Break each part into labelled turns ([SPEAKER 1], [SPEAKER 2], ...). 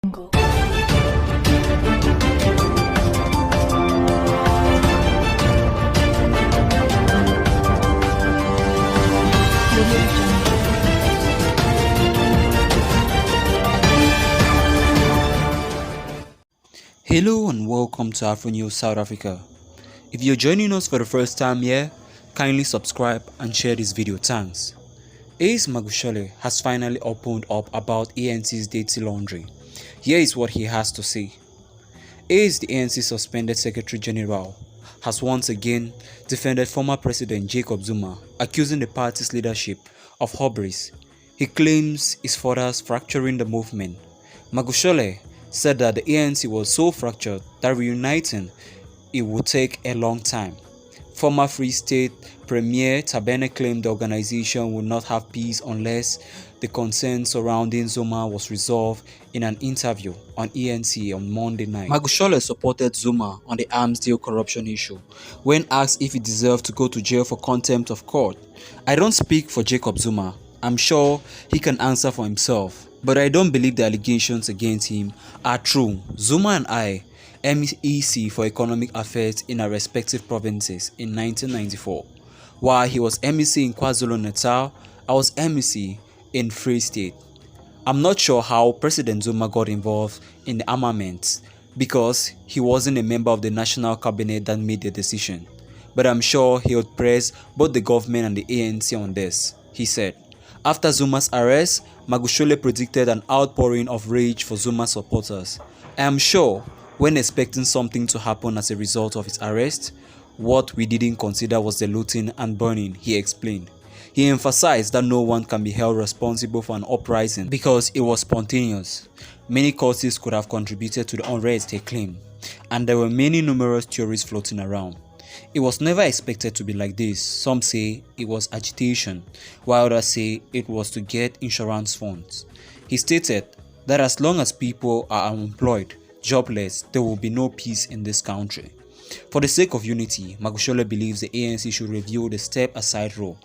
[SPEAKER 1] Hello and welcome to Afro News South Africa. If you're joining us for the first time here, kindly subscribe and share this video, thanks. Ace Magashule has finally opened up about ANC's dirty laundry. Here is what he has to say. Ace, the ANC suspended Secretary General, has once again defended former President Jacob Zuma, accusing the party's leadership of hubris. He claims it's further fracturing the movement. Magashule said that the ANC was so fractured that reuniting it would take a long time. Former Free State Premier Tabene claimed the organization would not have peace unless the concern surrounding Zuma was resolved in an interview on ANC on Monday night. Magashule supported Zuma on the arms deal corruption issue when asked if he deserved to go to jail for contempt of court. "I don't speak for Jacob Zuma. I'm sure he can answer for himself. But I don't believe the allegations against him are true. Zuma and I, MEC for Economic Affairs in our respective provinces in 1994. While he was MEC in KwaZulu-Natal, I was MEC in Free State. I'm not sure how President Zuma got involved in the armament because he wasn't a member of the national cabinet that made the decision. But I'm sure he would press both the government and the ANC on this," he said. After Zuma's arrest, Magashule predicted an outpouring of rage for Zuma supporters. "I am sure when expecting something to happen as a result of his arrest, what we didn't consider was the looting and burning," he explained. He emphasized that no one can be held responsible for an uprising because it was spontaneous. Many causes could have contributed to the unrest, he claimed, and there were many numerous theories floating around. "It was never expected to be like this. Some say it was agitation, while others say it was to get insurance funds." He stated that as long as people are unemployed, jobless, there will be no peace in this country. For the sake of unity, Magashule believes the ANC should review the step-aside rule.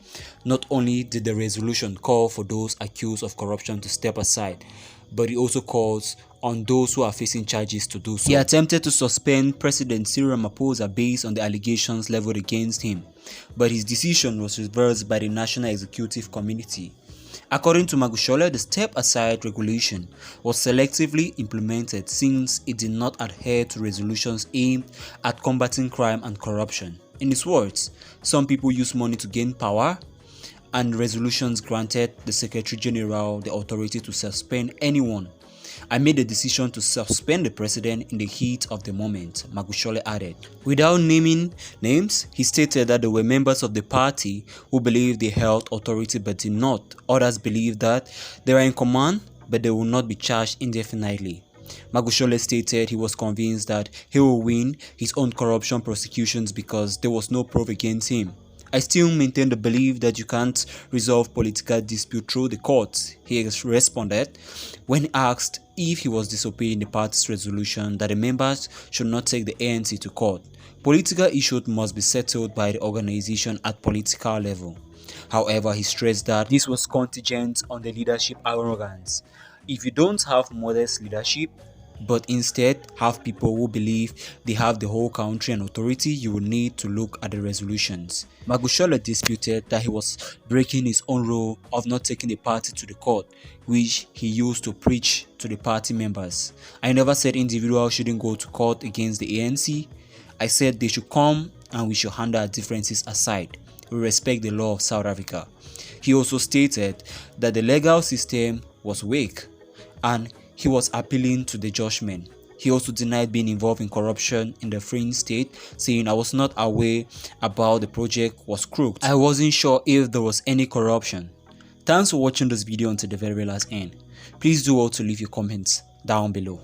[SPEAKER 1] Not only did the resolution call for those accused of corruption to step aside, but it also calls on those who are facing charges to do so. He attempted to suspend President Cyril Ramaphosa based on the allegations leveled against him, but his decision was reversed by the National Executive Committee. According to Magashule, the step-aside regulation was selectively implemented since it did not adhere to resolutions aimed at combating crime and corruption. In his words, "Some people use money to gain power, and resolutions granted the Secretary General the authority to suspend anyone. I made the decision to suspend the president in the heat of the moment," Magashule added. Without naming names, he stated that there were members of the party who believed they held authority but did not. Others believed that they were in command but they will not be charged indefinitely. Magashule stated he was convinced that he will win his own corruption prosecutions because there was no proof against him. "I still maintain the belief that you can't resolve political dispute through the courts," he responded when asked if he was disobeying the party's resolution that the members should not take the ANC to court. "Political issues must be settled by the organization at political level." However, he stressed that this was contingent on the leadership arrogance. If you don't have modest leadership, but instead have people who believe they have the whole country and authority, you will need to look at the resolutions. Magashule disputed that he was breaking his own rule of not taking the party to the court, which he used to preach to the party members. "I never said individuals shouldn't go to court against the ANC. I said they should come and we should handle our differences aside. We respect the law of South Africa." He also stated that the legal system was weak and he was appealing to the judgment. He also denied being involved in corruption in the Free State, saying, "I was not aware about the project was crooked. I wasn't sure if there was any corruption." Thanks for watching this video until the very last end. Please do also leave your comments down below.